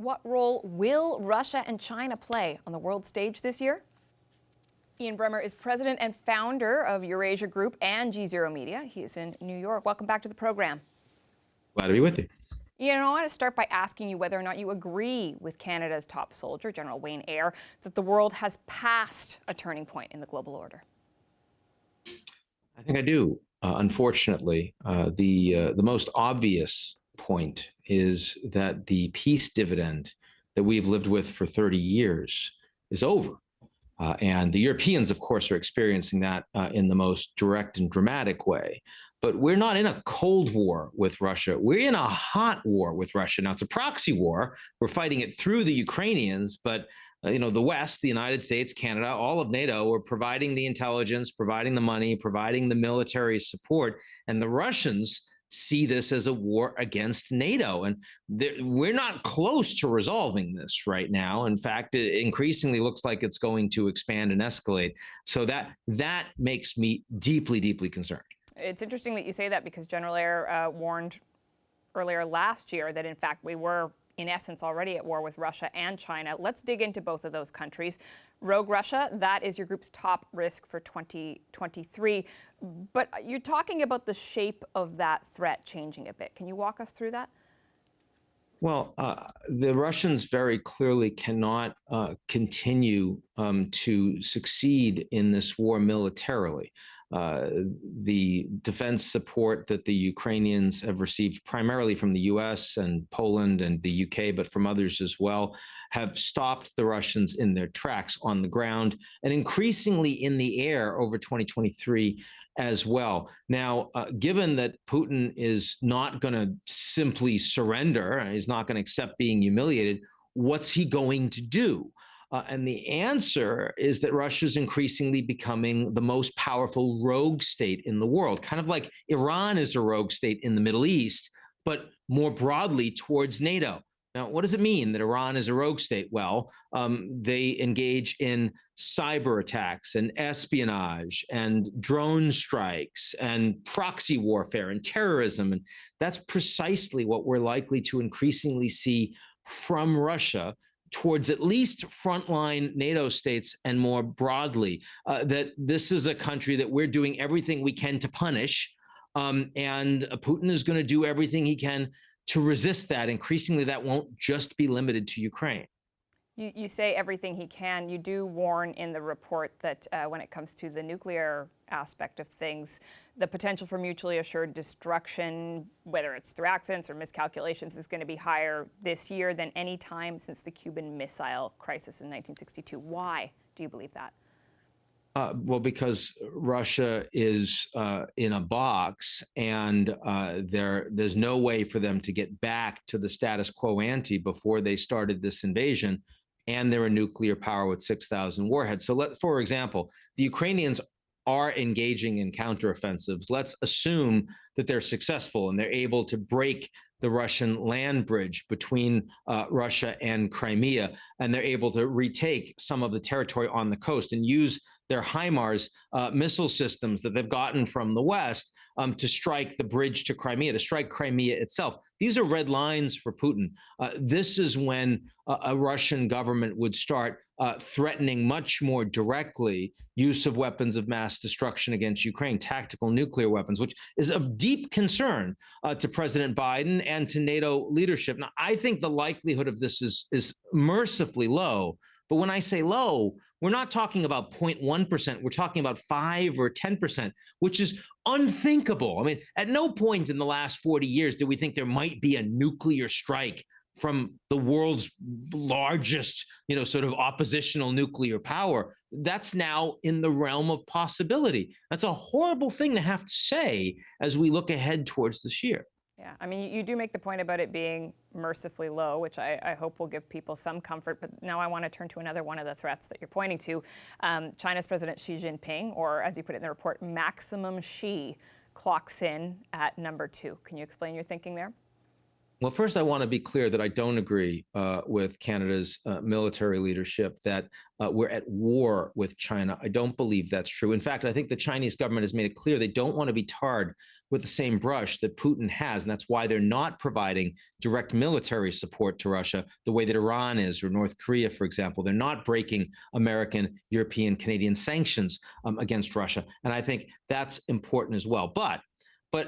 What role will Russia and China play on the world stage this year? Ian Bremmer is president and founder of Eurasia Group and G0 Media. He is in New York. Welcome back to the program. Glad to be with you. Ian, I want to start by asking you whether or not you agree with Canada's top soldier, General Wayne Eyre, that the world has passed a turning point in the global order. I think I do. Unfortunately, the most obvious point is that the peace dividend that we've lived with for 30 years is over. And the Europeans, of course, are experiencing that in the most direct and dramatic way. But we're not in a cold war with Russia. We're in a hot war with Russia. Now, it's a proxy war. We're fighting it through the Ukrainians, but the West, the United States, Canada, all of NATO are providing the intelligence, providing the money, providing the military support. And the Russians see this as a war against NATO. And we're not close to resolving this right now. In fact, it increasingly looks like it's going to expand and escalate. So that makes me deeply, deeply concerned. It's interesting that you say that because General Eyre warned earlier last year that, in fact, we were, in essence, already at war with Russia and China. Let's dig into both of those countries. Rogue Russia, that is your group's top risk for 2023. But you're talking about the shape of that threat changing a bit. Can you walk us through that? Well, the Russians very clearly cannot continue to succeed in this war militarily. The defense support that the Ukrainians have received primarily from the US and Poland and the UK, but from others as well, have stopped the Russians in their tracks on the ground and increasingly in the air over 2023 as well. Now, given that Putin is not going to simply surrender, he's not going to accept being humiliated, what's he going to do? And the answer is that Russia is increasingly becoming the most powerful rogue state in the world, kind of like Iran is a rogue state in the Middle East, but more broadly towards NATO. Now, what does it mean that Iran is a rogue state? Well, they engage in cyber attacks and espionage and drone strikes and proxy warfare and terrorism. And that's precisely what we're likely to increasingly see from Russia towards at least frontline NATO states and more broadly, that this is a country that we're doing everything we can to punish. And Putin is going to do everything he can to resist that. Increasingly, that won't just be limited to Ukraine. You say everything he can. You do warn in the report that when it comes to the nuclear aspect of things, the potential for mutually assured destruction, whether it's through accidents or miscalculations, is going to be higher this year than any time since the Cuban Missile Crisis in 1962. Why do you believe that? Well, because Russia is in a box, and there's no way for them to get back to the status quo ante before they started this invasion, and they're a nuclear power with 6,000 warheads. So, for example, the Ukrainians are engaging in counteroffensives. Let's assume that they're successful and they're able to break the Russian land bridge between Russia and Crimea, and they're able to retake some of the territory on the coast and use their HIMARS missile systems that they've gotten from the West to strike the bridge to Crimea, to strike Crimea itself. These are red lines for Putin. This is when a Russian government would start threatening much more directly use of weapons of mass destruction against Ukraine, tactical nuclear weapons, which is of deep concern to President Biden and to NATO leadership. Now, I think the likelihood of this is mercifully low. But when I say low, we're not talking about 0.1%. We're talking about 5 or 10%, which is unthinkable. I mean, at no point in the last 40 years did we think there might be a nuclear strike from the world's largest, sort of oppositional nuclear power. That's now in the realm of possibility. That's a horrible thing to have to say as we look ahead towards this year. Yeah, I mean, you do make the point about it being mercifully low, which I hope will give people some comfort. But now I want to turn to another one of the threats that you're pointing to. China's President Xi Jinping, or as you put it in the report, Maximum Xi, clocks in at number 2. Can you explain your thinking there? Well, first, I want to be clear that I don't agree with Canada's military leadership that we're at war with China. I don't believe that's true. In fact, I think the Chinese government has made it clear they don't want to be tarred with the same brush that Putin has. And that's why they're not providing direct military support to Russia the way that Iran is, or North Korea, for example. They're not breaking American, European, Canadian sanctions against Russia. And I think that's important as well. But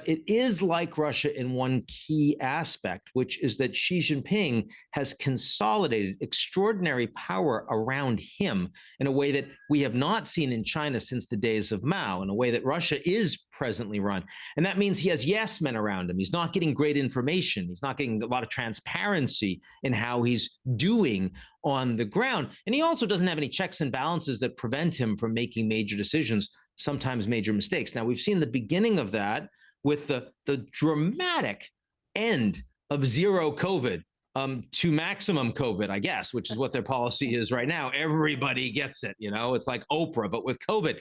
it is like Russia in one key aspect, which is that Xi Jinping has consolidated extraordinary power around him in a way that we have not seen in China since the days of Mao, in a way that Russia is presently run. And that means he has yes men around him. He's not getting great information. He's not getting a lot of transparency in how he's doing on the ground. And he also doesn't have any checks and balances that prevent him from making major decisions, sometimes major mistakes. Now, we've seen the beginning of that with the dramatic end of zero COVID to maximum COVID, I guess, which is what their policy is right now. Everybody gets it, you know, it's like Oprah, but with COVID.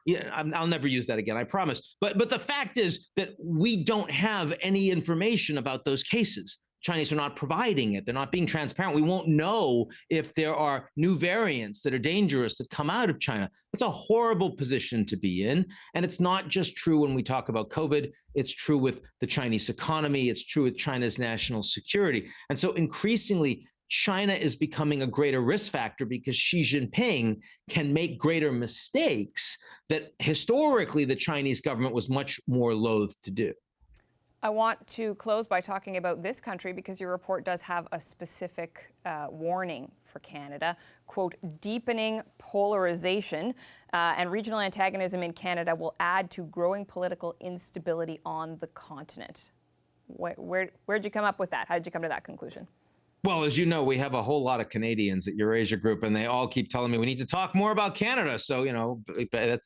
Yeah, I'll never use that again, I promise. But the fact is that we don't have any information about those cases. Chinese are not providing it. They're not being transparent. We won't know if there are new variants that are dangerous that come out of China. That's a horrible position to be in. And it's not just true when we talk about COVID. It's true with the Chinese economy. It's true with China's national security. And so increasingly, China is becoming a greater risk factor because Xi Jinping can make greater mistakes that historically the Chinese government was much more loath to do. I want to close by talking about this country because your report does have a specific warning for Canada. Quote, deepening polarization and regional antagonism in Canada will add to growing political instability on the continent. Where'd you come up with that? How did you come to that conclusion? Well, as you know, we have a whole lot of Canadians at Eurasia Group, and they all keep telling me we need to talk more about Canada. So, you know,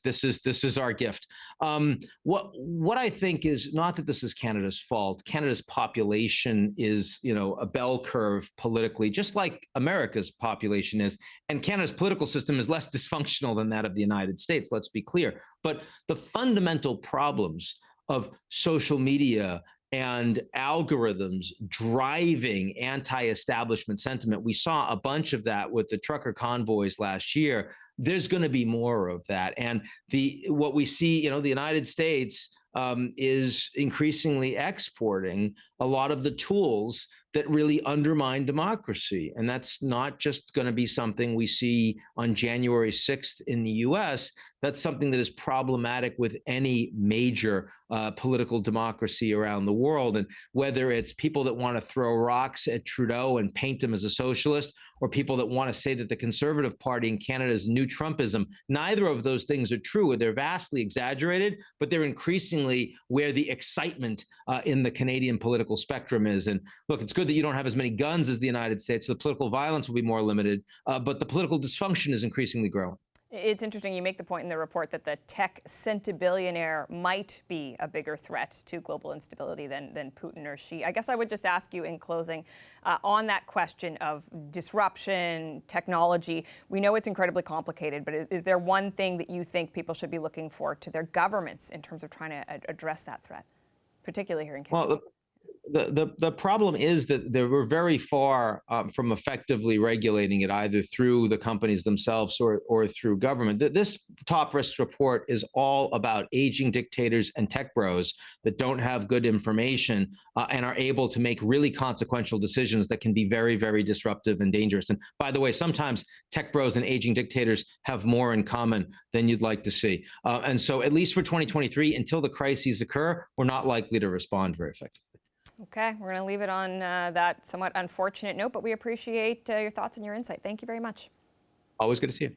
this is our gift. What I think is not that this is Canada's fault. Canada's population is, you know, a bell curve politically, just like America's population is. And Canada's political system is less dysfunctional than that of the United States, let's be clear. But the fundamental problems of social media and algorithms driving anti-establishment sentiment. We saw a bunch of that with the trucker convoys last year. There's going to be more of that. And what we see, you know, the United States is increasingly exporting a lot of the tools that really undermine democracy. And that's not just going to be something we see on January 6th in the US. That's something that is problematic with any major political democracy around the world. And whether it's people that want to throw rocks at Trudeau and paint him as a socialist, or people that want to say that the Conservative Party in Canada is new Trumpism, neither of those things are true. They're vastly exaggerated, but they're increasingly where the excitement in the Canadian political spectrum is. And look, it's good that you don't have as many guns as the United States, so the political violence will be more limited, but the political dysfunction is increasingly growing. It's interesting you make the point in the report that the tech centibillionaire might be a bigger threat to global instability than Putin or Xi. I guess I would just ask you in closing on that question of disruption, technology. We know it's incredibly complicated, but is there one thing that you think people should be looking for to their governments in terms of trying to address that threat, particularly here in Canada? Well, the problem is that we're very far from effectively regulating it, either through the companies themselves or through government. This top risk report is all about aging dictators and tech bros that don't have good information and are able to make really consequential decisions that can be very, very disruptive and dangerous. And by the way, sometimes tech bros and aging dictators have more in common than you'd like to see. And so at least for 2023, until the crises occur, we're not likely to respond very effectively. Okay, we're going to leave it on that somewhat unfortunate note, but we appreciate your thoughts and your insight. Thank you very much. Always good to see you.